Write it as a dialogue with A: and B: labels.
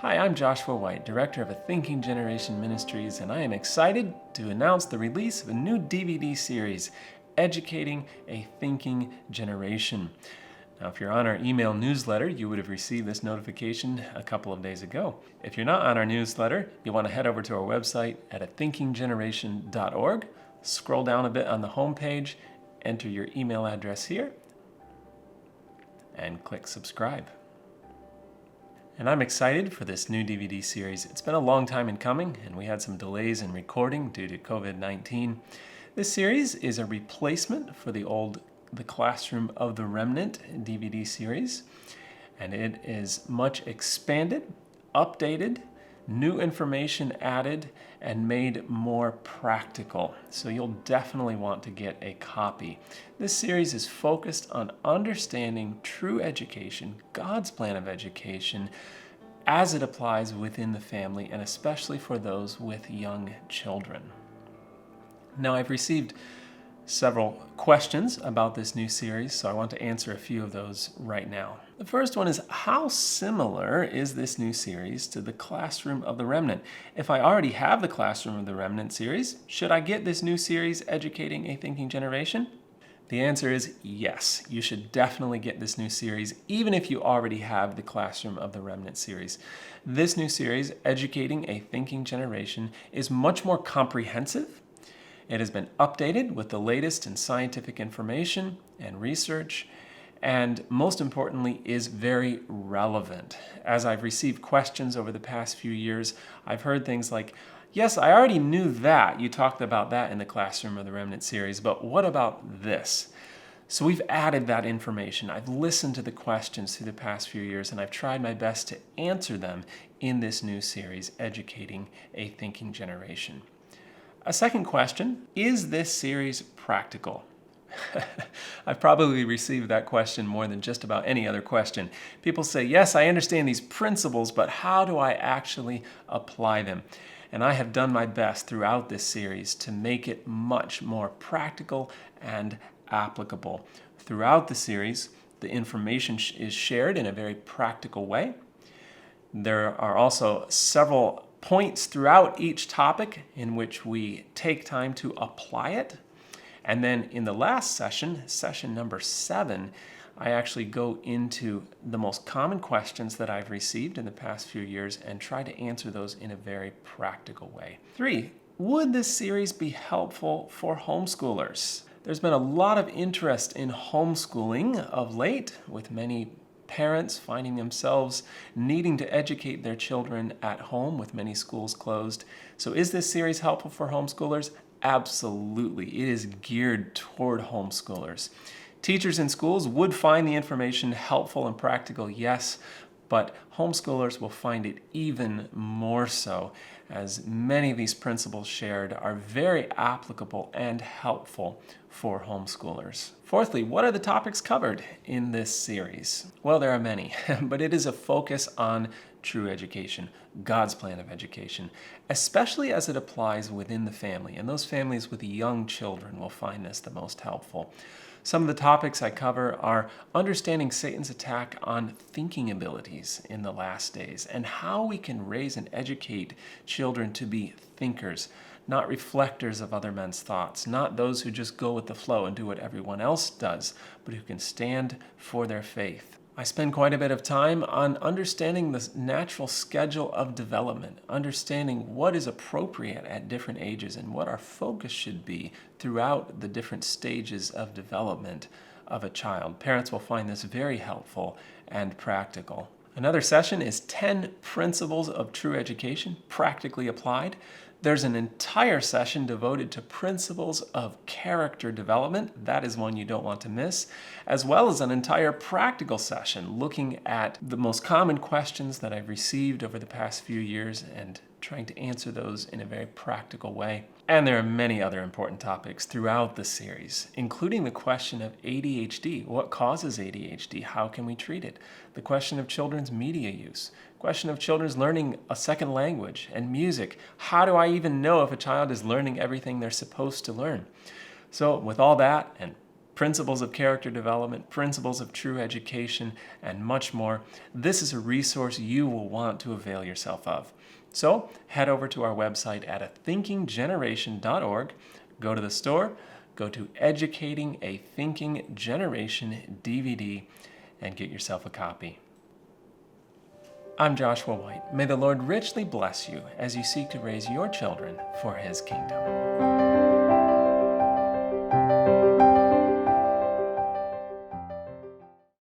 A: Hi, I'm Joshua White, Director of A Thinking Generation Ministries, and I am excited to announce the release of a new DVD series, Educating a Thinking Generation. Now, if you're on our email newsletter, you would have received this notification a couple of days ago. If you're not on our newsletter, you'll want to head over to our website at athinkinggeneration.org, scroll down a bit on the homepage, enter your email address here, and click subscribe. And I'm excited for this new DVD series. It's been a long time in coming, and we had some delays in recording due to COVID-19. This series is a replacement for the Classroom of the Remnant DVD series, and it is much expanded, updated, new information added, and made more practical. So you'll definitely want to get a copy. This series is focused on understanding true education, God's plan of education, as it applies within the family, and especially for those with young children. Now, I've received several questions about this new series, so I want to answer a few of those right now. The first one is, how similar is this new series to the Classroom of the Remnant? If I already have the Classroom of the Remnant series, should I get this new series, Educating a Thinking Generation? The answer is yes. You should definitely get this new series, even if you already have the Classroom of the Remnant series. This new series, Educating a Thinking Generation, is much more comprehensive. It has been updated with the latest in scientific information and research, and most importantly, is very relevant. As I've received questions over the past few years, I've heard things like, yes, I already knew that. You talked about that in the Classroom of the Remnant series, but what about this? So we've added that information. I've listened to the questions through the past few years, and I've tried my best to answer them in this new series, Educating a Thinking Generation. A second question, is this series practical? I've probably received that question more than just about any other question. People say, yes, I understand these principles, but how do I actually apply them? And I have done my best throughout this series to make it much more practical and applicable. Throughout the series, the information is shared in a very practical way. There are also several points throughout each topic in which we take time to apply it. And then in the last session, session number 7, I actually go into the most common questions that I've received in the past few years and try to answer those in a very practical way. 3, would this series be helpful for homeschoolers? There's been a lot of interest in homeschooling of late, with many parents finding themselves needing to educate their children at home with many schools closed. So is this series helpful for homeschoolers? Absolutely. It is geared toward homeschoolers. Teachers in schools would find the information helpful and practical, yes, but homeschoolers will find it even more so, as many of these principles shared are very applicable and helpful for homeschoolers. Fourthly, what are the topics covered in this series? Well, there are many, but it is a focus on true education, God's plan of education, especially as it applies within the family, and those families with young children will find this the most helpful. Some of the topics I cover are understanding Satan's attack on thinking abilities in the last days, and how we can raise and educate children to be thinkers, not reflectors of other men's thoughts, not those who just go with the flow and do what everyone else does, but who can stand for their faith. I spend quite a bit of time on understanding the natural schedule of development, understanding what is appropriate at different ages and what our focus should be throughout the different stages of development of a child. Parents will find this very helpful and practical. Another session is 10 principles of true education, practically applied. There's an entire session devoted to principles of character development. That is one you don't want to miss, as well as an entire practical session looking at the most common questions that I've received over the past few years and trying to answer those in a very practical way. And there are many other important topics throughout the series, including the question of ADHD. What causes ADHD? How can we treat it? The question of children's media use. Question of children's learning a second language and music. How do I even know if a child is learning everything they're supposed to learn? So with all that and principles of character development, principles of true education, and much more. This is a resource you will want to avail yourself of. So head over to our website at athinkinggeneration.org, go to the store, go to Educating a Thinking Generation DVD, and get yourself a copy. I'm Joshua White. May the Lord richly bless you as you seek to raise your children for His kingdom.